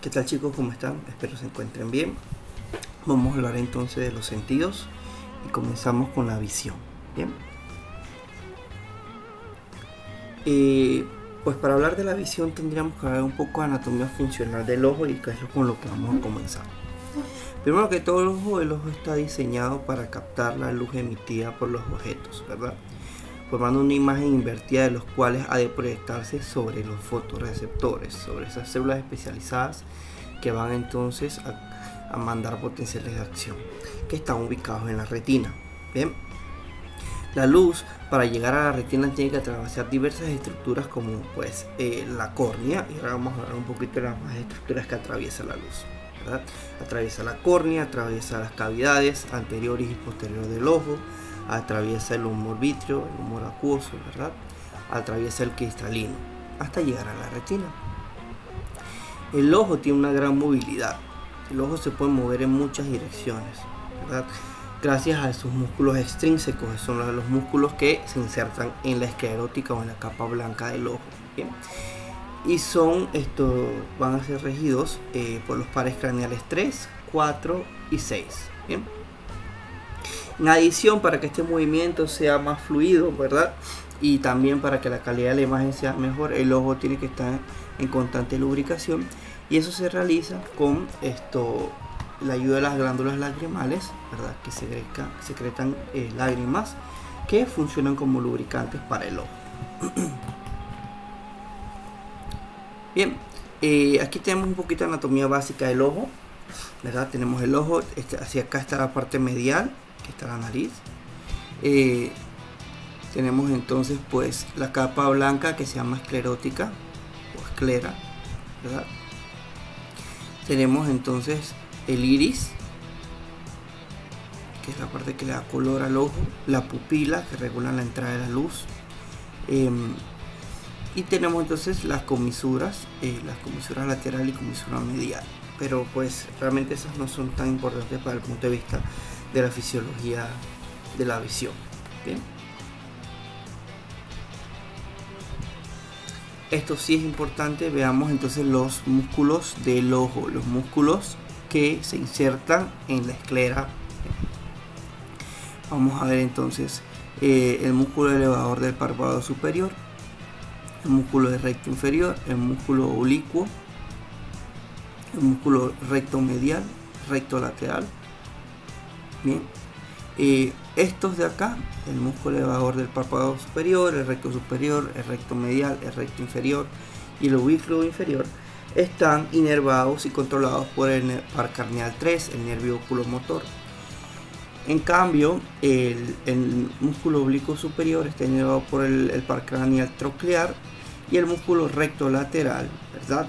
¿Qué tal, chicos? ¿Cómo están? Espero se encuentren bien. Vamos a hablar entonces de los sentidos y comenzamos con la visión. Bien. Pues para hablar de la visión tendríamos que hablar un poco de anatomía funcional del ojo, y que es con lo que vamos a comenzar. Primero que todo, el ojo está diseñado para captar la luz emitida por los objetos, ¿verdad? Formando una imagen invertida de los cuales ha de proyectarse sobre los fotorreceptores, sobre esas células especializadas que van entonces a mandar potenciales de acción que están ubicados en la retina. Bien, la luz para llegar a la retina tiene que atravesar diversas estructuras como pues la córnea, y ahora vamos a hablar un poquito de las más estructuras que atraviesa la luz, ¿verdad? Atraviesa la córnea, atraviesa las cavidades anteriores y posteriores del ojo, atraviesa el humor vítreo, el humor acuoso, ¿verdad? Atraviesa el cristalino hasta llegar a la retina. El ojo tiene una gran movilidad. El ojo se puede mover en muchas direcciones, ¿verdad? Gracias a sus músculos extrínsecos, que son los músculos que se insertan en la esclerótica o en la capa blanca del ojo. ¿Bien? Y van a ser regidos por los pares craneales 3, 4 y 6. ¿Bien? En adición, para que este movimiento sea más fluido, ¿verdad? Y también para que la calidad de la imagen sea mejor, el ojo tiene que estar en constante lubricación, y eso se realiza con la ayuda de las glándulas lagrimales, ¿verdad? Que secretan lágrimas que funcionan como lubricantes para el ojo. Bien, aquí tenemos un poquito de anatomía básica del ojo, ¿verdad? Tenemos el ojo, hacia acá está la parte medial, que está la nariz. Tenemos entonces pues la capa blanca que se llama esclerótica o esclera, ¿verdad? Tenemos entonces el iris, que es la parte que le da color al ojo, la pupila, que regula la entrada de la luz, y tenemos entonces las comisuras lateral y comisura medial, pero pues realmente esas no son tan importantes para el punto de vista de la fisiología de la visión. ¿Bien? Esto sí es importante. Veamos entonces los músculos del ojo, los músculos que se insertan en la esclera. Vamos a ver entonces el músculo elevador del párpado superior, el músculo del recto inferior, el músculo oblicuo, el músculo recto medial, recto lateral. Bien, estos de acá, el músculo elevador del párpado superior, el recto superior, el recto medial, el recto inferior y el oblicuo inferior, están inervados y controlados por el par craneal 3, el nervio oculomotor. En cambio, el músculo oblicuo superior está inervado por el par craneal troclear, y el músculo recto lateral, ¿verdad?,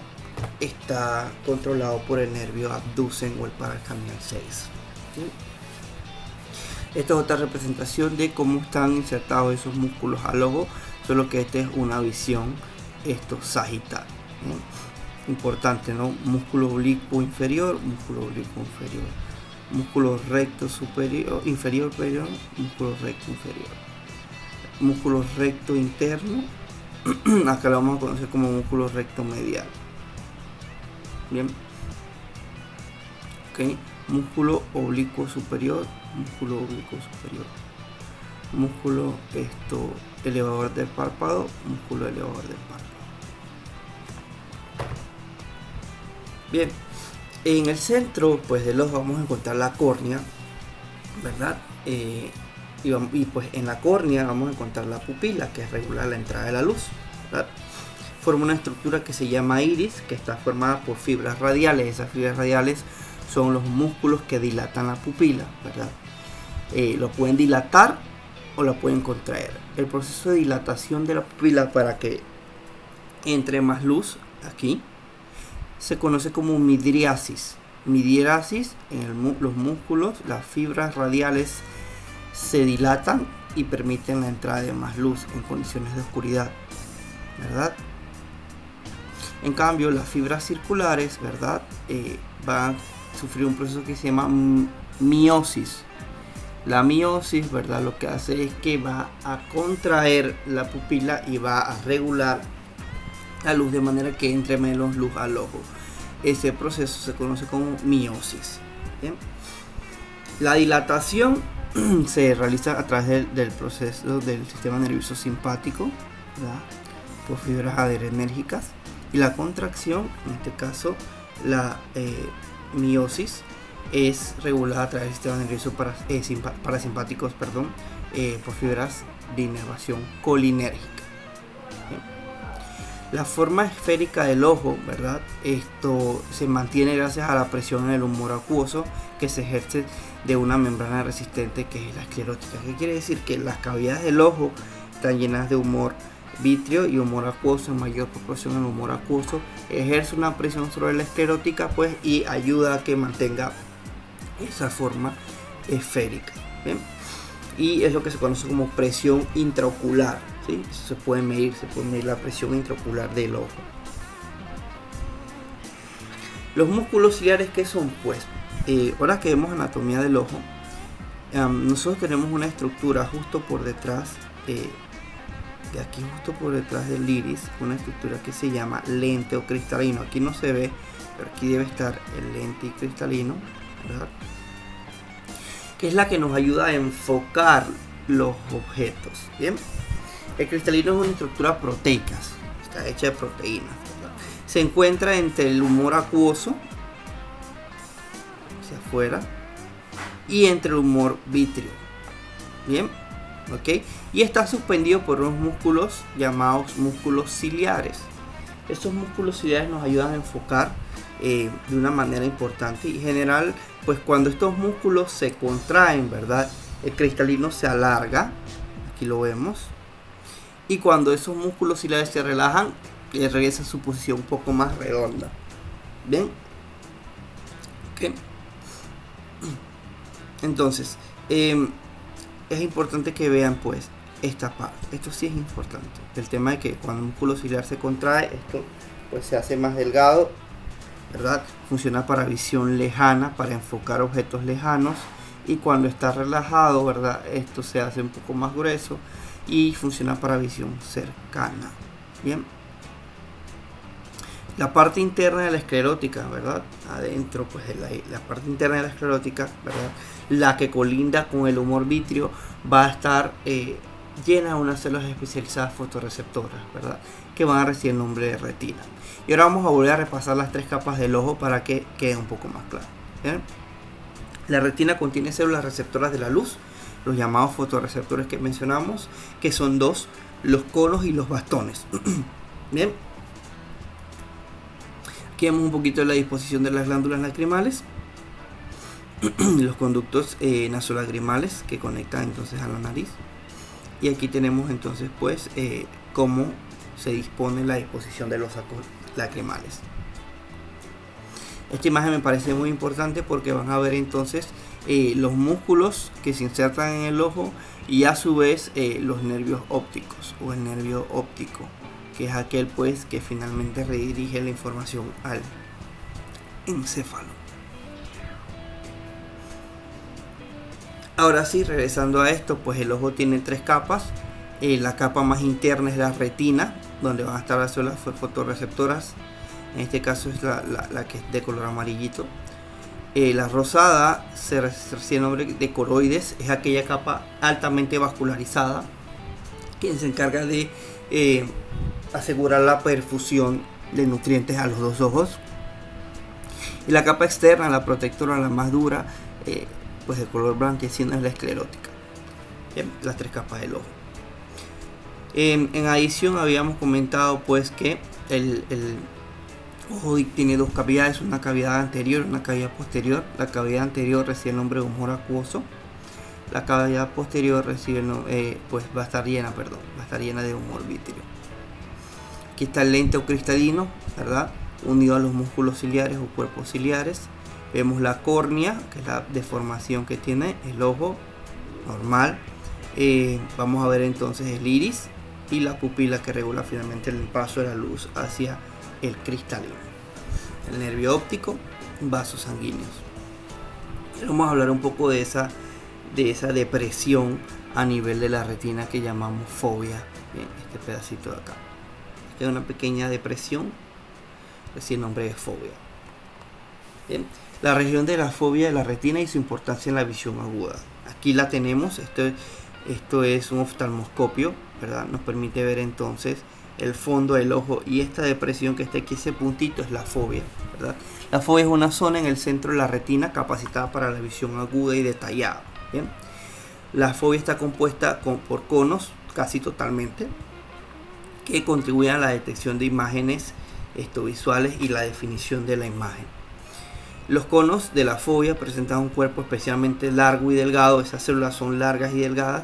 está controlado por el nervio abducen o el par craneal 6. ¿Sí? Esta es otra representación de cómo están insertados esos músculos al ojo, solo que esta es una visión sagital, ¿no? Importante, ¿no? Músculo oblicuo inferior, músculo oblicuo inferior, músculo recto superior, inferior, perdón, músculo recto inferior, músculo recto interno, acá lo vamos a conocer como músculo recto medial. Bien, ok, músculo oblicuo superior, músculo oblicuo superior, músculo elevador del párpado, músculo elevador del párpado. Bien, en el centro pues del ojo vamos a encontrar la córnea, ¿verdad? Y pues en la córnea vamos a encontrar la pupila, que regula la entrada de la luz, ¿verdad? Forma una estructura que se llama iris, que está formada por fibras radiales. Esas fibras radiales son los músculos que dilatan la pupila, ¿verdad? Lo pueden dilatar o la pueden contraer. El proceso de dilatación de la pupila para que entre más luz aquí se conoce como midriasis. Midriasis, los músculos, las fibras radiales se dilatan y permiten la entrada de más luz en condiciones de oscuridad, ¿verdad? En cambio, las fibras circulares, ¿verdad?, van a sufrir un proceso que se llama miosis. La miosis, ¿verdad?, lo que hace es que va a contraer la pupila y va a regular la luz de manera que entre menos luz al ojo. ese proceso se conoce como miosis. ¿Bien? La dilatación se realiza a través del proceso del sistema nervioso simpático, ¿verdad?, por fibras adrenérgicas, y la contracción, en este caso la miosis, es regulada a través del sistema nervioso parasimpáticos, por fibras de inervación colinérgica. ¿Bien? La forma esférica del ojo, ¿verdad?, esto se mantiene gracias a la presión en el humor acuoso que se ejerce de una membrana resistente, que es la esclerótica. ¿Qué quiere decir? Que las cavidades del ojo están llenas de humor vítreo y humor acuoso. En mayor proporción el humor acuoso ejerce una presión sobre la esclerótica, pues, y ayuda a que mantenga esa forma esférica. ¿Bien? Y es lo que se conoce como presión intraocular, ¿sí? Se puede medir la presión intraocular del ojo. Los músculos ciliares, ¿qué son? Pues ahora que vemos anatomía del ojo, nosotros tenemos una estructura justo por detrás de aquí, justo por detrás del iris, una estructura que se llama lente o cristalino. Aquí no se ve, pero aquí debe estar el lente y cristalino, ¿verdad?, que es la que nos ayuda a enfocar los objetos. Bien, el cristalino es una estructura proteica, está hecha de proteínas, ¿verdad? Se encuentra entre el humor acuoso hacia afuera y entre el humor vítreo. Bien, ok, y está suspendido por unos músculos llamados músculos ciliares. Estos músculos ciliares nos ayudan a enfocar de una manera importante, y en general, pues cuando estos músculos se contraen, ¿verdad?, el cristalino se alarga, aquí lo vemos, y cuando esos músculos ciliares se relajan, regresa a su posición un poco más redonda. Bien, okay. Entonces es importante que vean, pues, esta parte. Esto sí es importante, el tema de que cuando el músculo ciliar se contrae, esto pues se hace más delgado, ¿verdad? Funciona para visión lejana, para enfocar objetos lejanos, y cuando está relajado, ¿verdad?, esto se hace un poco más grueso y funciona para visión cercana. Bien, la parte interna de la esclerótica, ¿verdad?, adentro, pues la parte interna de la esclerótica, ¿verdad?, la que colinda con el humor vítreo, va a estar llena de unas células especializadas fotorreceptoras, ¿verdad?, que van a recibir el nombre de retina. Y ahora vamos a volver a repasar las tres capas del ojo para que quede un poco más claro. ¿Bien? La retina contiene células receptoras de la luz, los llamados fotorreceptores que mencionamos, que son dos, los conos y los bastones. Bien, aquí vemos un poquito de la disposición de las glándulas lacrimales, los conductos nasolagrimales que conectan entonces a la nariz, y aquí tenemos entonces, pues, cómo se dispone la disposición de los sacos lacrimales. Esta imagen me parece muy importante porque van a ver entonces los músculos que se insertan en el ojo, y a su vez los nervios ópticos, o el nervio óptico, que es aquel, pues, que finalmente redirige la información al encéfalo. Ahora sí, regresando a esto, pues el ojo tiene tres capas. La capa más interna es la retina, donde van a estar las células fotorreceptoras. En este caso es la que es de color amarillito. La rosada se recibe el nombre de coroides, es aquella capa altamente vascularizada que se encarga de asegurar la perfusión de nutrientes a los dos ojos. Y la capa externa, la protectora, la más dura, pues de color blanquecino, es la esclerótica. Bien, las tres capas del ojo. En adición, habíamos comentado, pues, que el ojo tiene dos cavidades, una cavidad anterior y una cavidad posterior. La cavidad anterior recibe el nombre de humor acuoso. La cavidad posterior recibe pues va a estar llena de humor vítreo. Aquí está el lente o cristalino, ¿verdad?, unido a los músculos ciliares o cuerpos ciliares. Vemos la córnea, que es la deformación que tiene el ojo normal. Vamos a ver entonces el iris y la pupila, que regula finalmente el paso de la luz hacia el cristalino. El nervio óptico, vasos sanguíneos. Vamos a hablar un poco de esa depresión a nivel de la retina que llamamos fobia. Bien, este pedacito de acá. Aquí hay una pequeña depresión, recibe el nombre de fobia. Bien. La región de la fóvea de la retina y su importancia en la visión aguda. Aquí la tenemos. Esto es un oftalmoscopio, ¿verdad? Nos permite ver entonces el fondo del ojo, y esta depresión que está aquí, ese puntito, es la fóvea, ¿verdad? La fóvea es una zona en el centro de la retina capacitada para la visión aguda y detallada. Bien. La fóvea está compuesta por conos casi totalmente, que contribuyen a la detección de imágenes visuales y la definición de la imagen. Los conos de la fóvea presentan un cuerpo especialmente largo y delgado. Esas células son largas y delgadas,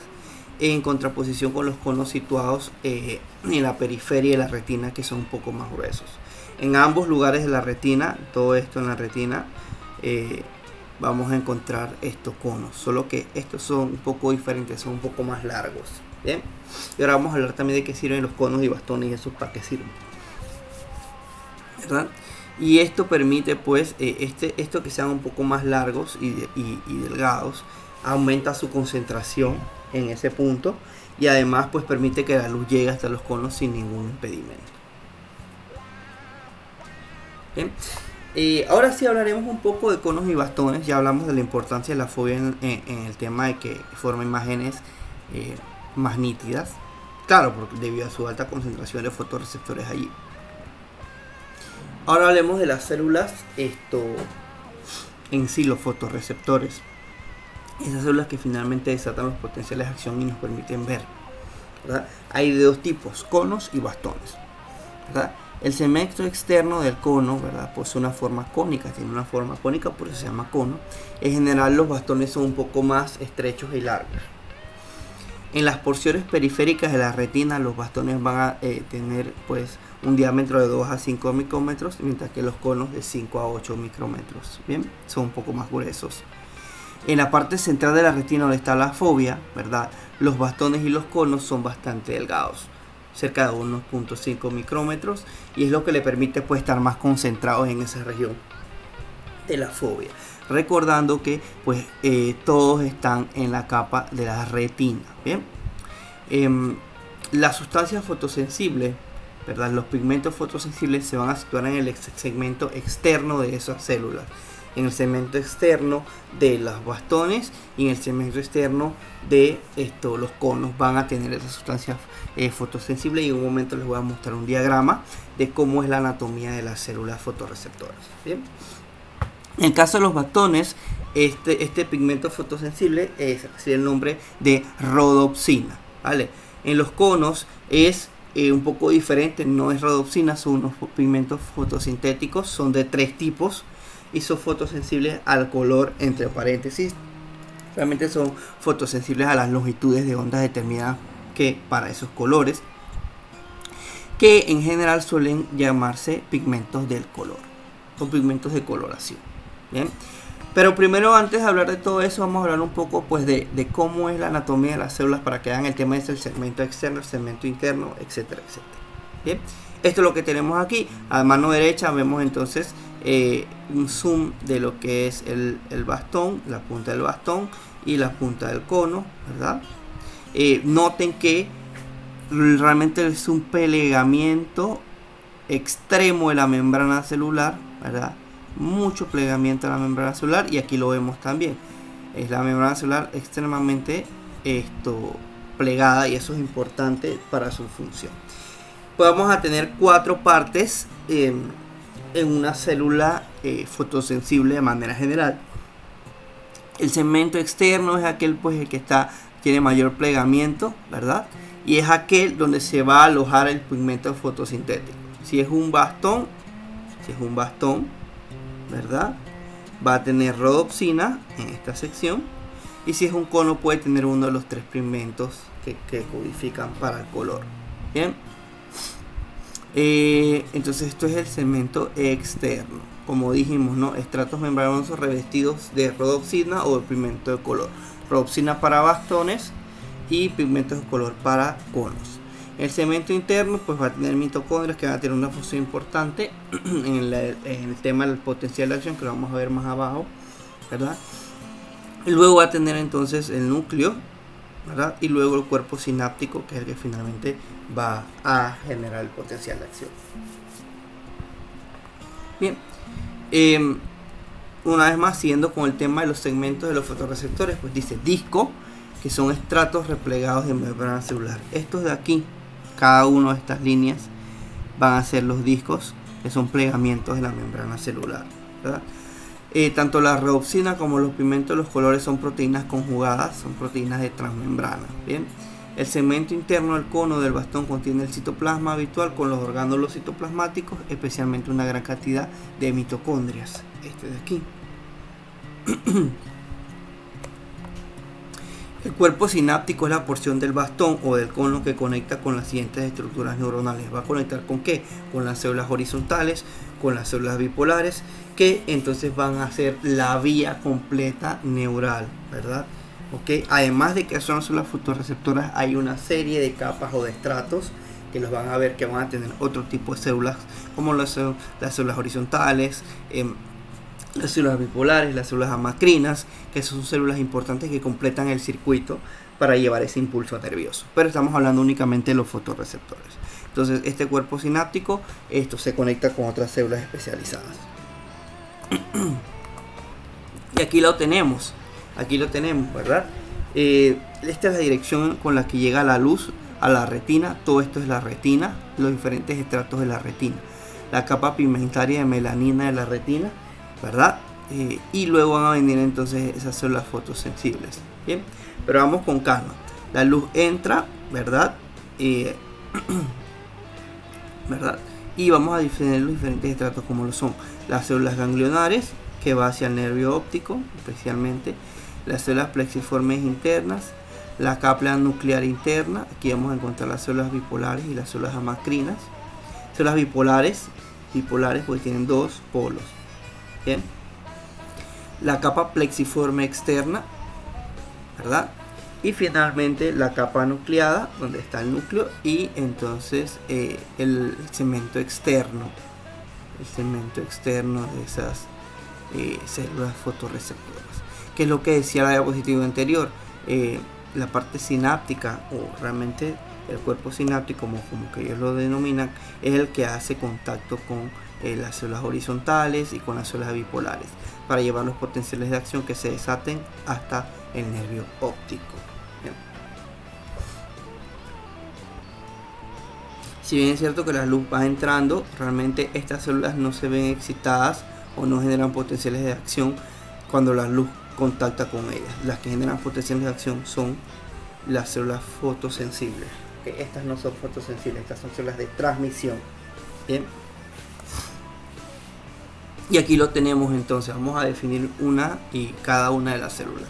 en contraposición con los conos situados en la periferia de la retina, que son un poco más gruesos. En ambos lugares de la retina, todo esto en la retina, vamos a encontrar estos conos, solo que estos son un poco diferentes, son un poco más largos. Bien, y ahora vamos a hablar también de qué sirven los conos y bastones y eso para qué sirven, ¿verdad? Y esto permite pues esto que sean un poco más largos y delgados, aumenta su concentración en ese punto, y además pues permite que la luz llegue hasta los conos sin ningún impedimento. Bien. Ahora sí hablaremos un poco de conos y bastones. Ya hablamos de la importancia de la fóvea en el tema de que forma imágenes más nítidas, claro, porque debido a su alta concentración de fotorreceptores allí. Ahora hablemos de las células en sí, los fotorreceptores, esas células que finalmente desatan los potenciales de acción y nos permiten ver, ¿verdad? Hay de dos tipos, conos y bastones, ¿verdad? El segmento externo del cono, ¿verdad?, posee una forma cónica, tiene una forma cónica, por eso se llama cono. En general los bastones son un poco más estrechos y largos. En las porciones periféricas de la retina, los bastones van a tener pues un diámetro de 2 a 5 micrómetros, mientras que los conos de 5 a 8 micrómetros. Bien, son un poco más gruesos. En la parte central de la retina, donde está la fóvea, ¿verdad?, los bastones y los conos son bastante delgados, cerca de 1.5 micrómetros, y es lo que le permite pues estar más concentrados en esa región de la fóvea. Recordando que pues todos están en la capa de la retina. Bien, las sustancias fotosensibles, ¿verdad?, los pigmentos fotosensibles se van a situar en el segmento externo de esas células, en el segmento externo de los bastones y en el segmento externo de los conos van a tener esas sustancias fotosensibles, y en un momento les voy a mostrar un diagrama de cómo es la anatomía de las células fotorreceptoras. Bien. En el caso de los bastones, este pigmento fotosensible recibe el nombre de rodopsina, ¿vale? En los conos es un poco diferente, no es rodopsina, son unos pigmentos fotosintéticos, son de 3 tipos y son fotosensibles al color, entre paréntesis. Realmente son fotosensibles a las longitudes de ondas determinadas que para esos colores, que en general suelen llamarse pigmentos del color o pigmentos de coloración. Bien, pero primero, antes de hablar de todo eso, vamos a hablar un poco pues de cómo es la anatomía de las células, para que vean el tema del segmento externo, el segmento interno, etcétera, etcétera. Bien, esto es lo que tenemos aquí. A mano derecha vemos entonces un zoom de lo que es el bastón, la punta del bastón y la punta del cono, ¿verdad? Noten que realmente es un plegamiento extremo de la membrana celular, ¿verdad? Mucho plegamiento de la membrana celular, y aquí lo vemos también. Es la membrana celular extremadamente plegada, y eso es importante para su función. Pues vamos a tener 4 partes en una célula fotosensible de manera general. El segmento externo es aquel pues el que tiene mayor plegamiento, ¿verdad? Y es aquel donde se va a alojar el pigmento fotosintético. Si es un bastón, ¿verdad?, va a tener rodopsina en esta sección, y si es un cono puede tener uno de los 3 pigmentos que codifican para el color. Bien, entonces esto es el segmento externo, como dijimos, ¿no?, estratos membranosos revestidos de rodopsina o de pigmento de color. Rodopsina para bastones y pigmentos de color para conos. El segmento interno pues va a tener mitocondrias, que van a tener una función importante en el tema del potencial de acción, que lo vamos a ver más abajo, ¿verdad? Y luego va a tener entonces el núcleo, ¿verdad? Y luego el cuerpo sináptico, que es el que finalmente va a generar el potencial de acción. Bien, una vez más, siguiendo con el tema de los segmentos de los fotorreceptores, pues dice disco, que son estratos replegados de membrana celular. Estos de aquí, cada una de estas líneas van a ser los discos, que son plegamientos de la membrana celular, ¿verdad? Tanto la rhodopsina como los pigmentos de los colores son proteínas conjugadas, son proteínas de transmembrana. Bien, el segmento interno del cono del bastón contiene el citoplasma habitual con los orgánulos citoplasmáticos, especialmente una gran cantidad de mitocondrias. Este de aquí. El cuerpo sináptico es la porción del bastón o del cono que conecta con las siguientes estructuras neuronales. ¿Va a conectar con qué? Con las células horizontales, con las células bipolares, que entonces van a ser la vía completa neural, ¿verdad? ¿Okay? Además de que son las células fotorreceptoras, hay una serie de capas o de estratos que los van a ver que van a tener otro tipo de células, como las células horizontales, las células bipolares, las células amacrinas, que son células importantes que completan el circuito para llevar ese impulso nervioso. Pero estamos hablando únicamente de los fotorreceptores. Entonces, este cuerpo sináptico, esto se conecta con otras células especializadas. Y aquí lo tenemos, ¿verdad? Esta es la dirección con la que llega la luz a la retina. Todo esto es la retina, los diferentes estratos de la retina. La capa pigmentaria de melanina de la retina, ¿verdad? Y luego van a venir entonces esas células fotosensibles. Bien, pero vamos con calma. La luz entra, ¿verdad? ¿Verdad? Y vamos a definir los diferentes estratos como lo son las células ganglionares, que va hacia el nervio óptico, especialmente las células plexiformes internas, la capa nuclear interna. Aquí vamos a encontrar las células bipolares y las células amacrinas. Células bipolares porque tienen dos polos. Bien, la capa plexiforme externa, ¿verdad? Y finalmente la capa nucleada, donde está el núcleo, y entonces el segmento externo de esas células fotorreceptoras, que es lo que decía la diapositiva anterior. La parte sináptica, o realmente el cuerpo sináptico, como que ellos lo denominan, es el que hace contacto con las células horizontales y con las células bipolares para llevar los potenciales de acción que se desaten hasta el nervio óptico. Bien. Si bien es cierto que la luz va entrando, realmente estas células no se ven excitadas o no generan potenciales de acción cuando la luz contacta con ellas. Las que generan potenciales de acción son las células fotosensibles. Estas no son fotosensibles, estas son células de transmisión. Bien. Y aquí lo tenemos entonces. Vamos a definir una y cada una de las células.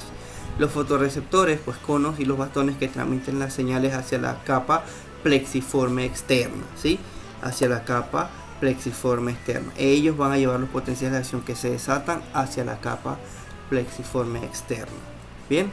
Los fotorreceptores, pues conos y los bastones que transmiten las señales hacia la capa plexiforme externa, ¿sí? Hacia la capa plexiforme externa. Ellos van a llevar los potenciales de acción que se desatan hacia la capa plexiforme externa. Bien,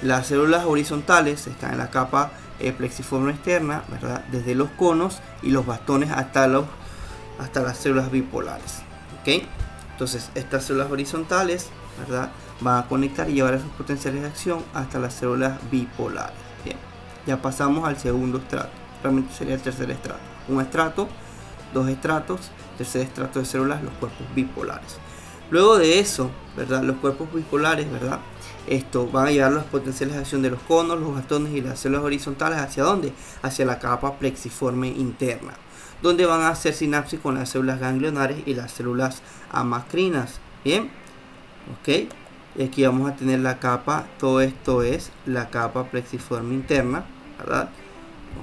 las células horizontales están en la capa plexiforme externa, ¿verdad? Desde los conos y los bastones hasta las células bipolares. ¿Ok? Entonces estas células horizontales, ¿verdad?, van a conectar y llevar esos potenciales de acción hasta las células bipolares. Bien, ya pasamos al segundo estrato. Realmente sería el tercer estrato. Un estrato, dos estratos, tercer estrato de células, los cuerpos bipolares. Luego de eso, ¿verdad?, los cuerpos bipolares, ¿verdad?, van a llevar los potenciales de acción de los conos, los bastones y las células horizontales. ¿Hacia dónde? Hacia la capa plexiforme interna, donde van a hacer sinapsis con las células ganglionares y las células amacrinas. Bien, ok. Y aquí vamos a tener la capa, todo esto es la capa plexiforme interna, ¿verdad?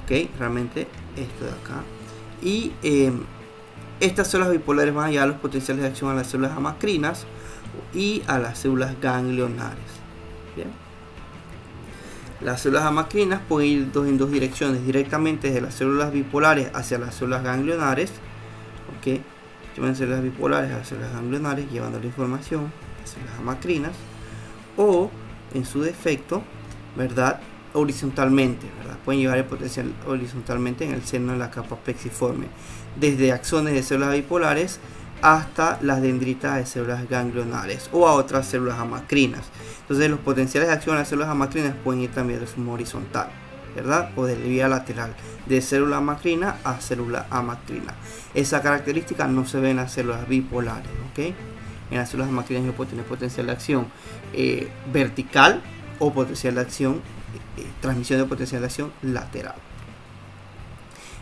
Ok, realmente esto de acá. Y estas células bipolares van a llevar los potenciales de acción a las células amacrinas y a las células ganglionares. Bien. Las células amacrinas pueden ir en dos direcciones, directamente desde las células bipolares hacia las células ganglionares. Ok, llevan células bipolares a las células ganglionares, llevando la información a las células amacrinas, o en su defecto, ¿verdad?, horizontalmente, ¿verdad? Pueden llevar el potencial horizontalmente en el seno de la capa plexiforme, desde axones de células bipolares hasta las dendritas de células ganglionares o a otras células amacrinas. Entonces los potenciales de acción a las células amacrinas pueden ir también de forma horizontal, ¿verdad?, o de vía lateral, de célula amacrina a célula amacrina. Esa característica no se ve en las células bipolares, ¿ok? En las células macrinas yo puedo tener potencial de acción vertical o potencial de acción, transmisión de potencial de acción lateral.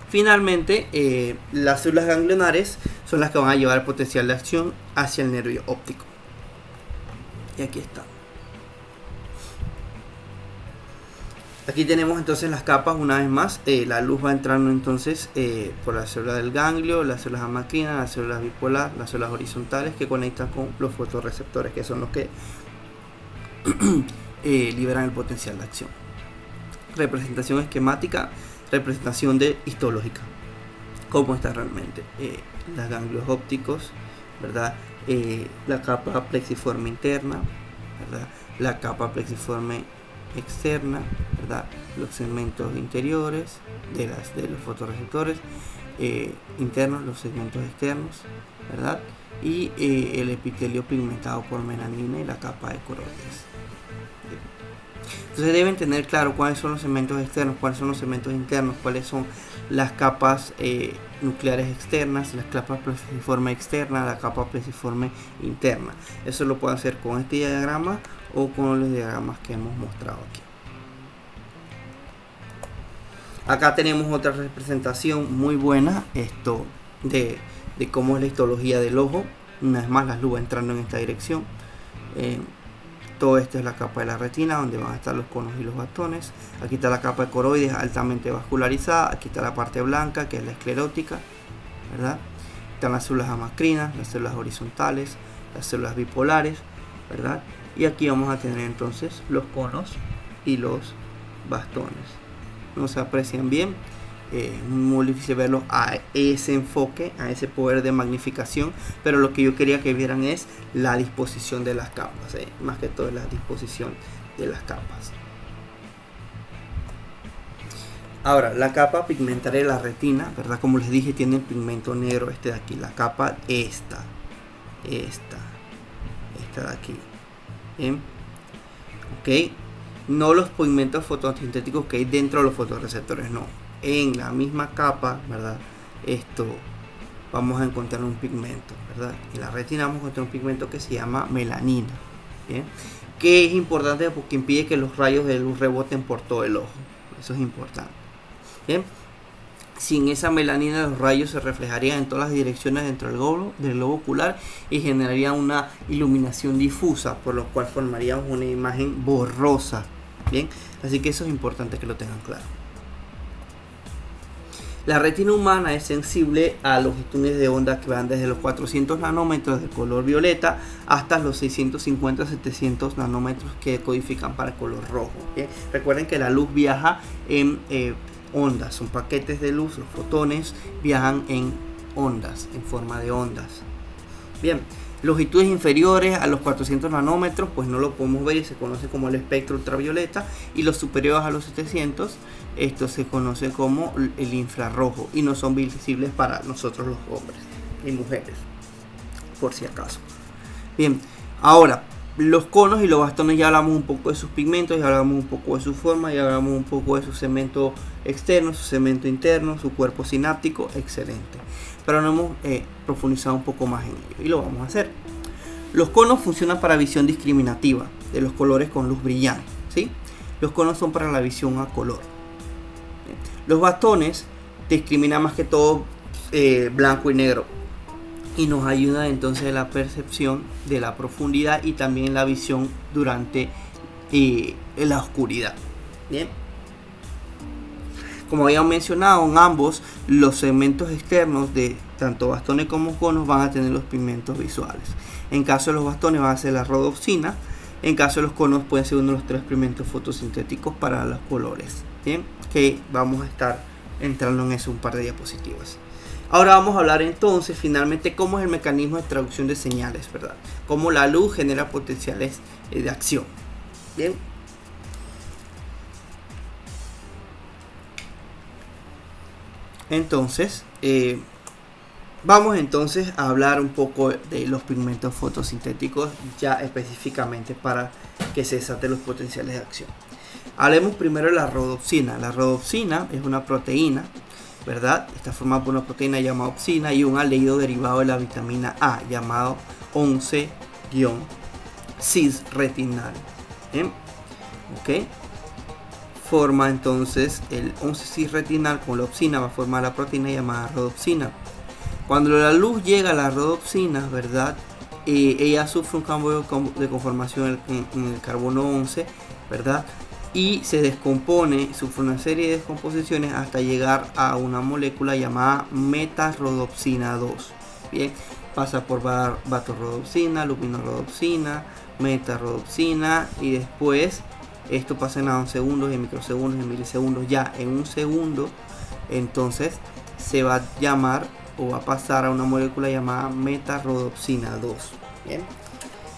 Finalmente, las células ganglionares son las que van a llevar el potencial de acción hacia el nervio óptico. Y aquí está. Aquí tenemos entonces las capas una vez más. La luz va entrando entonces por la célula del ganglio, las células amacrinas, las células bipolar, las células horizontales que conectan con los fotorreceptores, que son los que liberan el potencial de acción. Representación esquemática, representación histológica. ¿Cómo está realmente? Los ganglios ópticos, ¿verdad? La capa plexiforme interna, ¿verdad? La capa plexiforme externa, ¿verdad? Los segmentos interiores de los fotorreceptores internos, los segmentos externos, ¿verdad? Y el epitelio pigmentado por melanina y la capa de coroides. Entonces deben tener claro cuáles son los segmentos externos, cuáles son los segmentos internos, cuáles son las capas nucleares externas, las capas plexiforme externa, la capa plexiforme interna. Eso lo pueden hacer con este diagrama o con los diagramas que hemos mostrado aquí. Acá tenemos otra representación muy buena de cómo es la histología del ojo. Una vez más, la luz va entrando en esta dirección. Todo esto es la capa de la retina, donde van a estar los conos y los bastones. Aquí está la capa de coroides altamente vascularizada. Aquí está la parte blanca, que es la esclerótica, ¿verdad? Están las células amacrinas, las células horizontales, las células bipolares, ¿verdad? Y aquí vamos a tener entonces los conos y los bastones. No se aprecian bien. Muy difícil verlo a ese enfoque, a ese poder de magnificación, pero lo que yo quería que vieran es la disposición de las capas, más que todo la disposición de las capas. Ahora, la capa pigmentaria de la retina, ¿verdad? Como les dije, tiene el pigmento negro de aquí, la capa esta de aquí, ¿bien? Ok, no los pigmentos fotosintéticos que hay dentro de los fotorreceptores, no. En la misma capa, ¿verdad? Vamos a encontrar un pigmento, ¿verdad? En la retina vamos a encontrar un pigmento que se llama melanina, ¿bien? Que es importante porque impide que los rayos de luz reboten por todo el ojo. Eso es importante, ¿bien? Sin esa melanina, los rayos se reflejarían en todas las direcciones dentro del globo ocular y generarían una iluminación difusa, por lo cual formaríamos una imagen borrosa, ¿bien? Así que eso es importante que lo tengan claro. La retina humana es sensible a longitudes de onda que van desde los 400 nanómetros de color violeta hasta los 650-700 nanómetros que codifican para el color rojo, ¿bien? Recuerden que la luz viaja en ondas, son paquetes de luz, los fotones viajan en ondas, en forma de ondas. Bien, longitudes inferiores a los 400 nanómetros pues no lo podemos ver y se conoce como el espectro ultravioleta, y los superiores a los 700 esto se conoce como el infrarrojo y no son visibles para nosotros los hombres y mujeres, por si acaso. Bien, ahora los conos y los bastones ya hablamos un poco de sus pigmentos, ya hablamos un poco de su forma, ya hablamos un poco de su segmento externo, su segmento interno, su cuerpo sináptico, excelente. Pero no hemos profundizado un poco más en ello y lo vamos a hacer. Los conos funcionan para visión discriminativa de los colores con luz brillante, ¿sí? Los conos son para la visión a color. Los bastones discriminan más que todo blanco y negro y nos ayuda entonces en la percepción de la profundidad y también la visión durante la oscuridad. Bien, como habíamos mencionado, en ambos los segmentos externos de tanto bastones como conos van a tener los pigmentos visuales. En caso de los bastones va a ser la rodopsina, en caso de los conos puede ser uno de los 3 pigmentos fotosintéticos para los colores. Bien, que vamos a estar entrando en eso un par de diapositivas. Ahora vamos a hablar entonces finalmente cómo es el mecanismo de traducción de señales, ¿verdad? Cómo la luz genera potenciales de acción. Bien. Entonces, vamos entonces a hablar un poco de los pigmentos fotosintéticos ya específicamente para que se desaten los potenciales de acción. Hablemos primero de la rodopsina. La rodopsina es una proteína, ¿verdad? Está formada por una proteína llamada opsina y un aldehído derivado de la vitamina A llamado 11-cis-retinal. ¿Bien? ¿Ok? Forma entonces el 11-cis-retinal con la opsina, va a formar la proteína llamada rodopsina. Cuando la luz llega a la rodopsina, ¿verdad? Ella sufre un cambio de conformación en el carbono 11, ¿verdad? Y se descompone, sufre una serie de descomposiciones hasta llegar a una molécula llamada metarodopsina 2. Bien, pasa por vatorrodopsina, luminorodopsina, metarodopsina, y después esto pasa en nanosegundos, en microsegundos, en milisegundos. Ya en un segundo, entonces se va a llamar o va a pasar a una molécula llamada metarodopsina 2. Bien,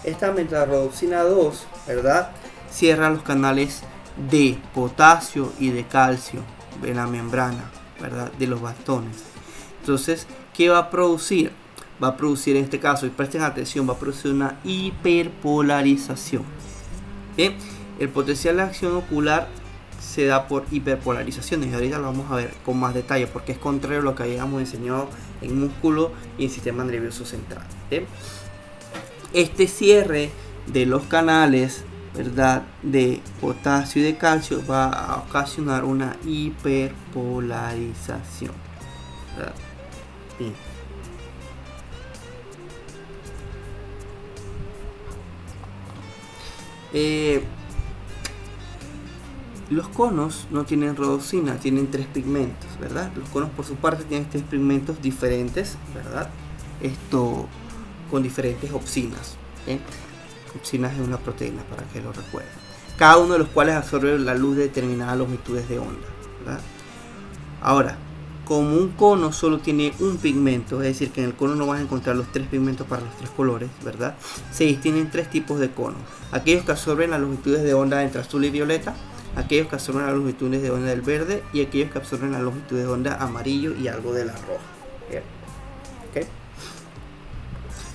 esta metarodopsina 2, ¿verdad?, cierra los canales de potasio y de calcio en la membrana, ¿verdad?, de los bastones. Entonces, ¿qué va a producir? Va a producir, en este caso, y presten atención, va a producir una hiperpolarización. Bien, el potencial de acción ocular se da por hiperpolarizaciones, y ahorita lo vamos a ver con más detalle porque es contrario a lo que habíamos enseñado en músculo y en sistema nervioso central. ¿Bien? Este cierre de los canales, ¿verdad?, de potasio y de calcio va a ocasionar una hiperpolarización, ¿verdad? Bien. Los conos no tienen rodopsina, tienen 3 pigmentos, ¿verdad? Los conos por su parte tienen 3 pigmentos diferentes, ¿verdad? Esto con diferentes opsinas. ¿Bien? Opsinas es una proteína, para que lo recuerden. Cada uno de los cuales absorbe la luz de determinadas longitudes de onda, ¿verdad? Ahora, como un cono solo tiene un pigmento, es decir, que en el cono no vas a encontrar los 3 pigmentos para los 3 colores, ¿verdad? Se distinguen 3 tipos de conos. Aquellos que absorben las longitudes de onda entre azul y violeta, aquellos que absorben las longitudes de onda del verde y aquellos que absorben las longitudes de onda amarillo y algo de la roja. Bien. ¿Okay?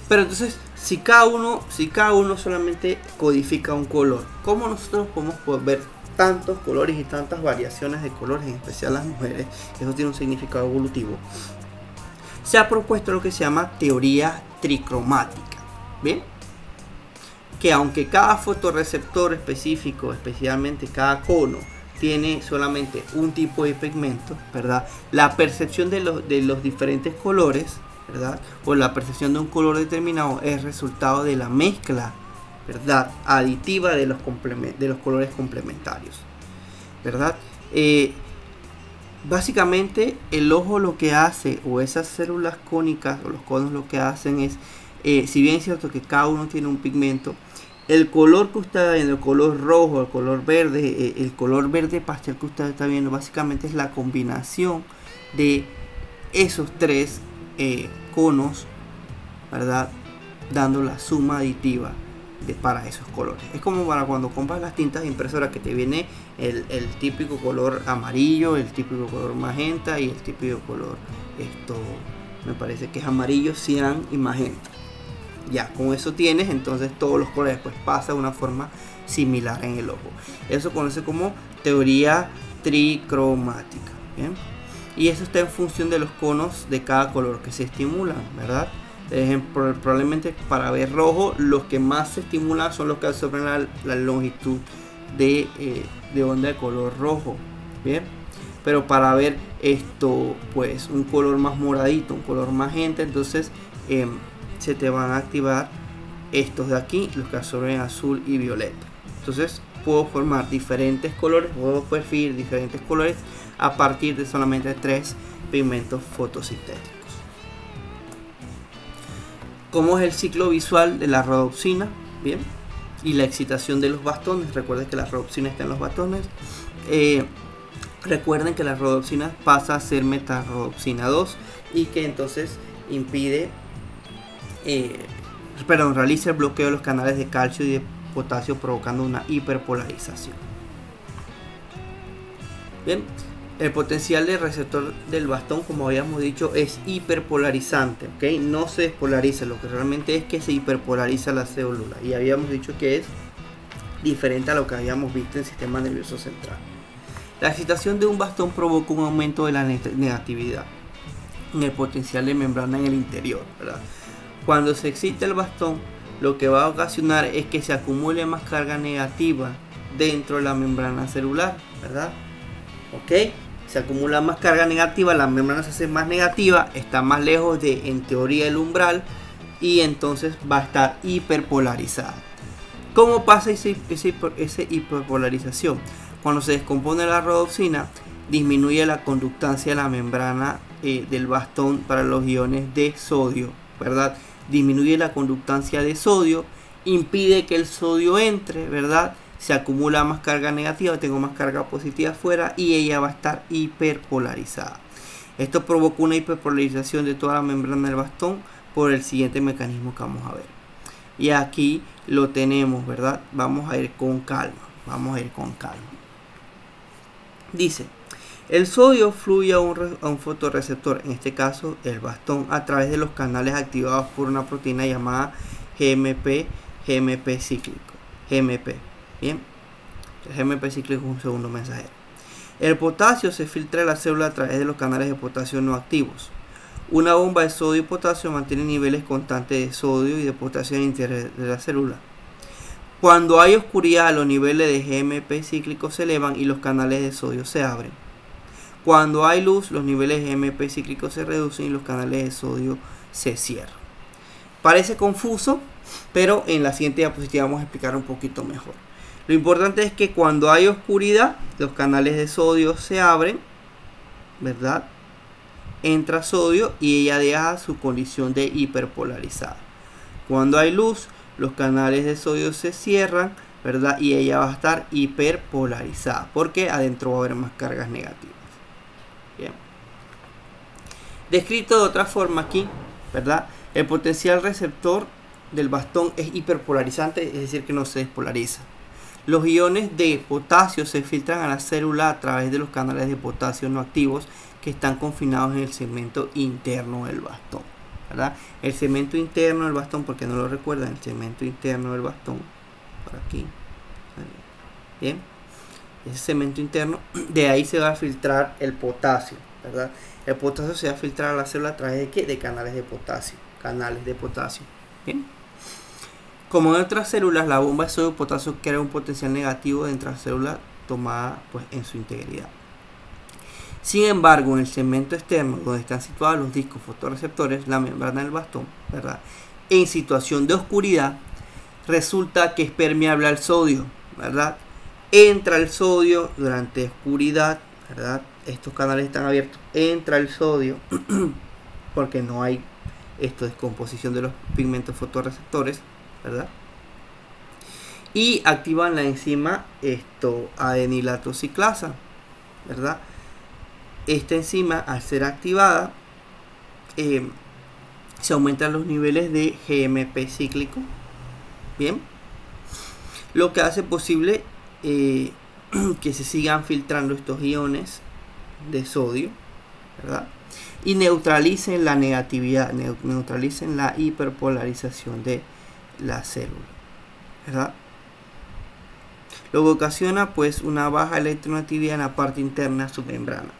Pero entonces, si cada uno solamente codifica un color, ¿cómo nosotros podemos ver tantos colores y tantas variaciones de colores, en especial las mujeres? Eso tiene un significado evolutivo. Se ha propuesto lo que se llama teoría tricromática. ¿Bien? Que aunque cada fotorreceptor específico, especialmente cada cono, tiene solamente un tipo de pigmento, ¿verdad?, la percepción de los diferentes colores, ¿verdad?, o la percepción de un color determinado es resultado de la mezcla, ¿verdad?, aditiva de los colores complementarios, ¿verdad? Básicamente el ojo lo que hace, o esas células cónicas o los conos lo que hacen es, si bien es cierto que cada uno tiene un pigmento, el color que usted está viendo, el color rojo, el color verde pastel que usted está viendo, básicamente es la combinación de esos 3 conos, ¿verdad?, dando la suma aditiva para esos colores. Es como para cuando compras las tintas de impresora, que te viene el típico color amarillo, el típico color magenta y el típico color, me parece que es amarillo, cian y magenta. Ya, con eso tienes entonces todos los colores, pues pasa de una forma similar en el ojo. Eso se conoce como teoría tricromática. ¿Bien? Y eso está en función de los conos de cada color que se estimulan, ¿verdad? Ejemplo, probablemente para ver rojo, los que más se estimulan son los que absorben la longitud de onda de color rojo. Bien, pero para ver pues un color más moradito, un color magenta, entonces se te van a activar estos de aquí, los que absorben azul y violeta. Entonces puedo formar diferentes colores, puedo perfilar diferentes colores a partir de solamente 3 pigmentos fotosintéticos. ¿Cómo es el ciclo visual de la rodopsina? Bien, y la excitación de los bastones. Recuerden que la rodopsina está en los bastones. Recuerden que la rodopsina pasa a ser metarodopsina 2 y que entonces realiza el bloqueo de los canales de calcio y de potasio, provocando una hiperpolarización. Bien, el potencial del receptor del bastón, como habíamos dicho, es hiperpolarizante, ¿ok? No se despolariza, lo que realmente es que se hiperpolariza la célula, y habíamos dicho que es diferente a lo que habíamos visto en el sistema nervioso central. La excitación de un bastón provoca un aumento de la negatividad en el potencial de membrana en el interior, ¿verdad? Cuando se excita el bastón, lo que va a ocasionar es que se acumule más carga negativa dentro de la membrana celular, ¿verdad? ¿Ok? Se acumula más carga negativa, la membrana se hace más negativa, está más lejos de, en teoría, el umbral, y entonces va a estar hiperpolarizada. ¿Cómo pasa esa hiperpolarización? Cuando se descompone la rodopsina, disminuye la conductancia de la membrana del bastón para los iones de sodio, ¿verdad? Disminuye la conductancia de sodio, impide que el sodio entre, ¿verdad? Se acumula más carga negativa, tengo más carga positiva afuera y ella va a estar hiperpolarizada. Esto provoca una hiperpolarización de toda la membrana del bastón por el siguiente mecanismo que vamos a ver. Y aquí lo tenemos, ¿verdad? Vamos a ir con calma, Dice, el sodio fluye a un fotorreceptor, en este caso el bastón, a través de los canales activados por una proteína llamada GMP cíclico. GMP, ¿bien? El GMP cíclico es un segundo mensajero. El potasio se filtra de la célula a través de los canales de potasio no activos. Una bomba de sodio y potasio mantiene niveles constantes de sodio y de potasio en el interior de la célula. Cuando hay oscuridad, los niveles de GMP cíclico se elevan y los canales de sodio se abren. Cuando hay luz, los niveles de GMP cíclico se reducen y los canales de sodio se cierran. Parece confuso, pero en la siguiente diapositiva vamos a explicar un poquito mejor. Lo importante es que cuando hay oscuridad, los canales de sodio se abren, ¿verdad? Entra sodio y ella deja su condición de hiperpolarizada. Cuando hay luz, los canales de sodio se cierran, ¿verdad? Y ella va a estar hiperpolarizada porque adentro va a haber más cargas negativas. Bien. Descrito de otra forma aquí, ¿verdad? El potencial receptor del bastón es hiperpolarizante, es decir, que no se despolariza. Los iones de potasio se filtran a la célula a través de los canales de potasio no activos que están confinados en el segmento interno del bastón, ¿verdad? El segmento interno del bastón, porque no lo recuerdan, el segmento interno del bastón, por aquí, bien, ese segmento interno, de ahí se va a filtrar el potasio, ¿verdad? El potasio se va a filtrar a la célula a través de ¿qué? De canales de potasio, bien. Como en otras células, la bomba de sodio y potasio crea un potencial negativo dentro de la célula tomada pues, en su integridad. Sin embargo, en el segmento externo, donde están situados los discos fotorreceptores, la membrana del bastón, ¿verdad? En situación de oscuridad, resulta que es permeable al sodio, ¿verdad? Entra el sodio durante oscuridad, ¿verdad? Estos canales están abiertos, entra el sodio, porque no hay descomposición de los pigmentos fotorreceptores, ¿verdad? Y activan la enzima adenilato ciclasa, ¿verdad? Esta enzima, al ser activada, se aumentan los niveles de GMP cíclico, bien, lo que hace posible que se sigan filtrando estos iones de sodio, ¿verdad? Y neutralicen la negatividad, neutralicen la hiperpolarización de la célula, ¿verdad? Lo que ocasiona pues una baja electronegatividad en la parte interna de su membrana,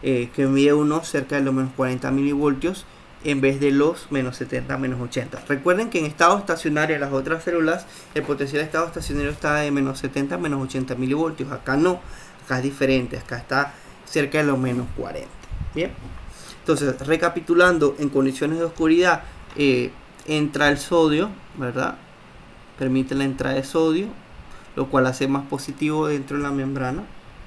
que mide cerca de los menos 40 milivoltios en vez de los menos 70, menos 80. Recuerden que en estado estacionario, las otras células, el potencial de estado estacionario está de menos 70 a menos 80 milivoltios. Acá no, acá es diferente, acá está cerca de los menos 40. Bien, entonces recapitulando, en condiciones de oscuridad entra el sodio, ¿verdad? Permite la entrada de sodio, lo cual hace más positivo dentro de la membrana,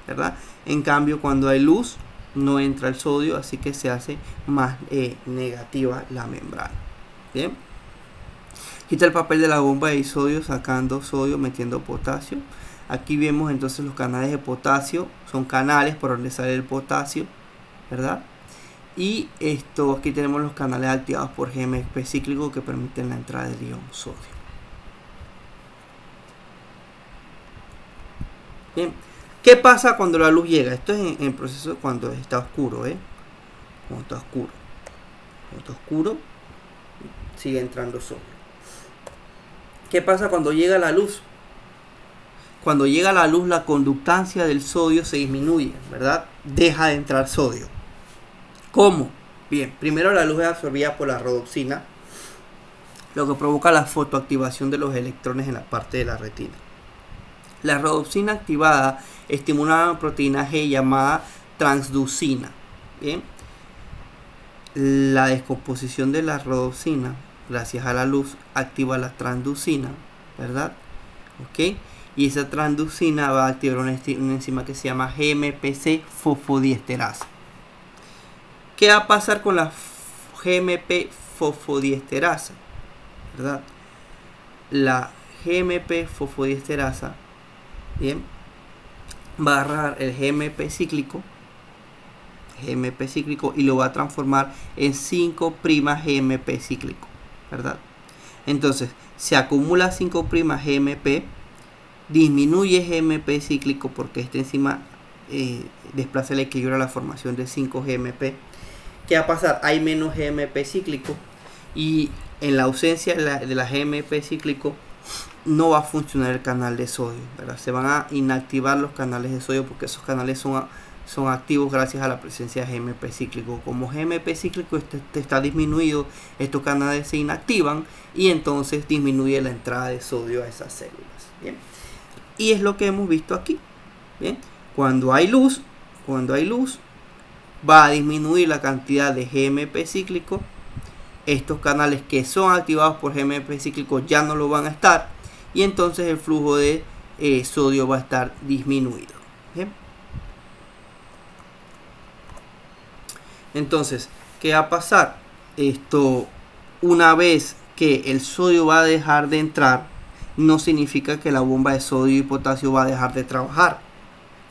¿verdad? En cambio, cuando hay luz, no entra el sodio, así que se hace más negativa la membrana. Bien, quita el papel de la bomba de sodio, sacando sodio, metiendo potasio. Aquí vemos entonces los canales de potasio, son canales por donde sale el potasio, ¿verdad? Y aquí tenemos los canales activados por GMP cíclico que permiten la entrada del ion sodio. Bien, ¿qué pasa cuando la luz llega? Esto es en proceso cuando está oscuro, cuando está oscuro, sigue entrando sodio. ¿Qué pasa cuando llega la luz? Cuando llega la luz, la conductancia del sodio se disminuye, ¿verdad? Deja de entrar sodio. ¿Cómo? Bien, primero la luz es absorbida por la rodopsina, lo que provoca la fotoactivación de los electrones en la parte de la retina. La rodopsina activada estimula una proteína G llamada transducina. Bien, la descomposición de la rodopsina gracias a la luz activa la transducina, ¿verdad? Ok, y esa transducina va a activar una enzima que se llama GMPC fosfodiesterasa. ¿Qué va a pasar con la GMP fosfodiesterasa? ¿Verdad? La GMP fosfodiesterasa, bien, va a agarrar el GMP cíclico y lo va a transformar en 5' GMP cíclico, ¿verdad? Entonces se acumula 5' GMP, disminuye GMP cíclico porque esta enzima desplaza el equilibrio a la formación de 5 GMP. ¿Qué va a pasar? Hay menos GMP cíclico y en la ausencia de la GMP cíclico no va a funcionar el canal de sodio, ¿verdad? Se van a inactivar los canales de sodio porque esos canales son activos gracias a la presencia de GMP cíclico. Como GMP cíclico está disminuido, estos canales se inactivan y entonces disminuye la entrada de sodio a esas células. Bien, y es lo que hemos visto aquí. Bien, cuando hay luz va a disminuir la cantidad de GMP cíclico. Estos canales que son activados por GMP cíclico ya no lo van a estar y entonces el flujo de sodio va a estar disminuido. Bien, entonces, ¿qué va a pasar? Una vez que el sodio va a dejar de entrar, no significa que la bomba de sodio y potasio va a dejar de trabajar,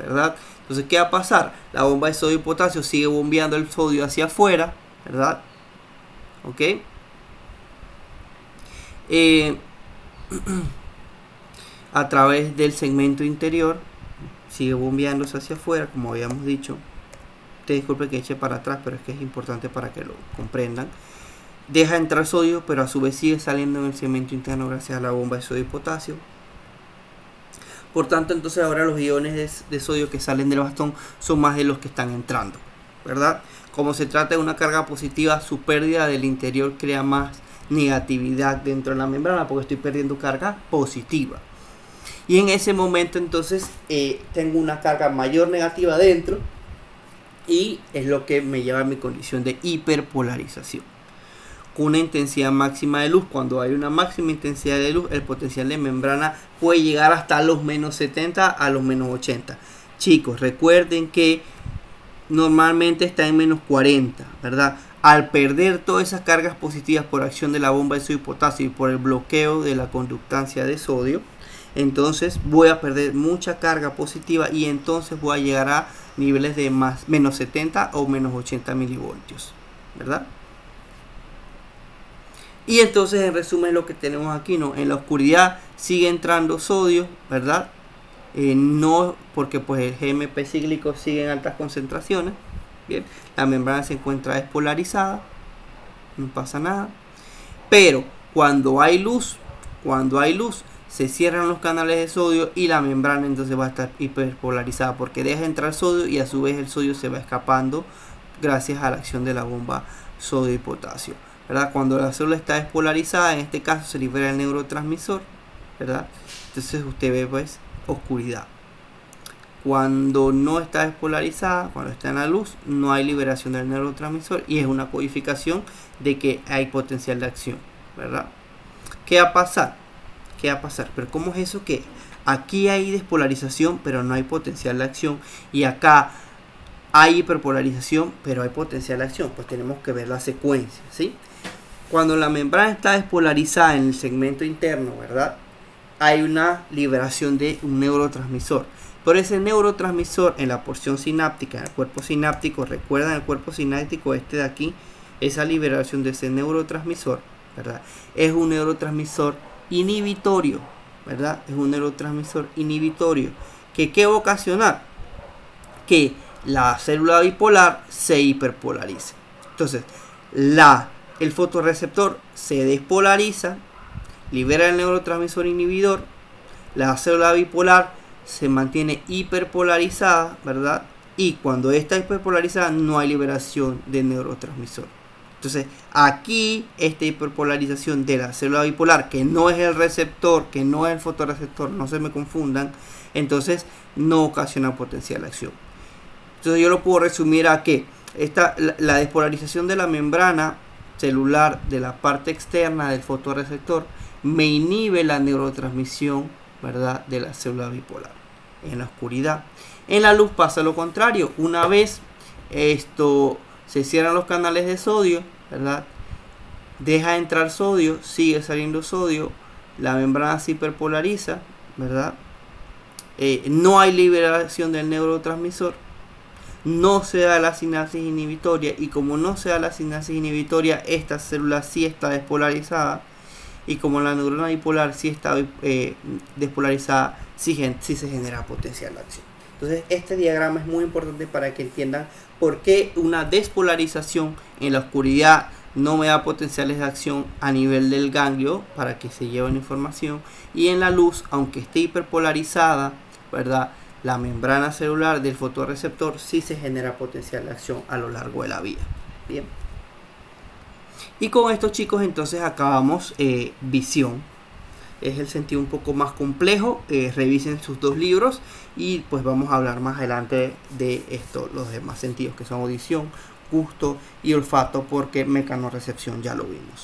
¿verdad? Entonces, ¿qué va a pasar? La bomba de sodio y potasio sigue bombeando el sodio hacia afuera, ¿verdad? ¿Ok? A través del segmento interior sigue bombeándose hacia afuera, como habíamos dicho. Te disculpe que eche para atrás, pero es que es importante para que lo comprendan. Deja entrar sodio, pero a su vez sigue saliendo en el segmento interno gracias a la bomba de sodio y potasio. Por tanto, entonces ahora los iones de sodio que salen del bastón son más de los que están entrando, ¿verdad? Como se trata de una carga positiva, su pérdida del interior crea más negatividad dentro de la membrana porque estoy perdiendo carga positiva. Y en ese momento entonces tengo una carga mayor negativa dentro y es lo que me lleva a mi condición de hiperpolarización. Con una intensidad máxima de luz, cuando hay una máxima intensidad de luz, el potencial de membrana puede llegar hasta los menos 70 a los menos 80. Chicos, recuerden que normalmente está en menos 40, ¿verdad? Al perder todas esas cargas positivas por acción de la bomba de sodio y potasio y por el bloqueo de la conductancia de sodio, entonces voy a perder mucha carga positiva y entonces voy a llegar a niveles de menos 70 o menos 80 milivoltios, ¿verdad? Y entonces en resumen lo que tenemos aquí, ¿no? En la oscuridad sigue entrando sodio, ¿verdad? No, porque pues el GMP cíclico sigue en altas concentraciones. Bien, la membrana se encuentra despolarizada, no pasa nada. Pero cuando hay luz, se cierran los canales de sodio y la membrana entonces va a estar hiperpolarizada porque deja entrar sodio y a su vez el sodio se va escapando gracias a la acción de la bomba sodio y potasio, ¿verdad? Cuando la célula está despolarizada, en este caso se libera el neurotransmisor, ¿verdad? Entonces usted ve pues oscuridad. Cuando no está despolarizada, cuando está en la luz, no hay liberación del neurotransmisor y es una codificación de que hay potencial de acción, ¿verdad? ¿Qué va a pasar? Pero ¿cómo es eso que aquí hay despolarización pero no hay potencial de acción y acá hay hiperpolarización pero hay potencial de acción? Pues tenemos que ver la secuencia, ¿sí? Cuando la membrana está despolarizada en el segmento interno, ¿verdad? Hay una liberación de un neurotransmisor. Pero ese neurotransmisor en la porción sináptica, en el cuerpo sináptico, recuerdan el cuerpo sináptico este de aquí, esa liberación de ese neurotransmisor, ¿verdad? Es un neurotransmisor inhibitorio, ¿verdad? Es un neurotransmisor inhibitorio. ¿Qué va a ocasionar? Que la célula bipolar se hiperpolarice. Entonces, el fotorreceptor se despolariza, libera el neurotransmisor inhibidor, la célula bipolar se mantiene hiperpolarizada, ¿verdad? Y cuando está hiperpolarizada no hay liberación de neurotransmisor. Entonces aquí esta hiperpolarización de la célula bipolar, que no es el receptor, que no es el fotorreceptor, no se me confundan, entonces no ocasiona potencial de acción. Entonces yo lo puedo resumir a que la despolarización de la membrana celular de la parte externa del fotorreceptor me inhibe la neurotransmisión, ¿verdad?, de la célula bipolar en la oscuridad. En la luz pasa lo contrario. Una vez se cierran los canales de sodio, ¿verdad?, deja entrar sodio, sigue saliendo sodio, la membrana se hiperpolariza, ¿verdad? No hay liberación del neurotransmisor, no se da la sinapsis inhibitoria, y como no se da la sinapsis inhibitoria, esta célula sí está despolarizada, y como la neurona bipolar sí está despolarizada, sí se genera potencial de acción. Entonces este diagrama es muy importante para que entiendan por qué una despolarización en la oscuridad no me da potenciales de acción a nivel del ganglio para que se lleven información, y en la luz, aunque esté hiperpolarizada, ¿verdad?, la membrana celular del fotorreceptor sí se genera potencial de acción a lo largo de la vida. Bien. Y con esto, chicos, entonces acabamos visión. Es el sentido un poco más complejo. Revisen sus dos libros y pues vamos a hablar más adelante de esto, los demás sentidos, que son audición, gusto y olfato, porque mecanorrecepción ya lo vimos.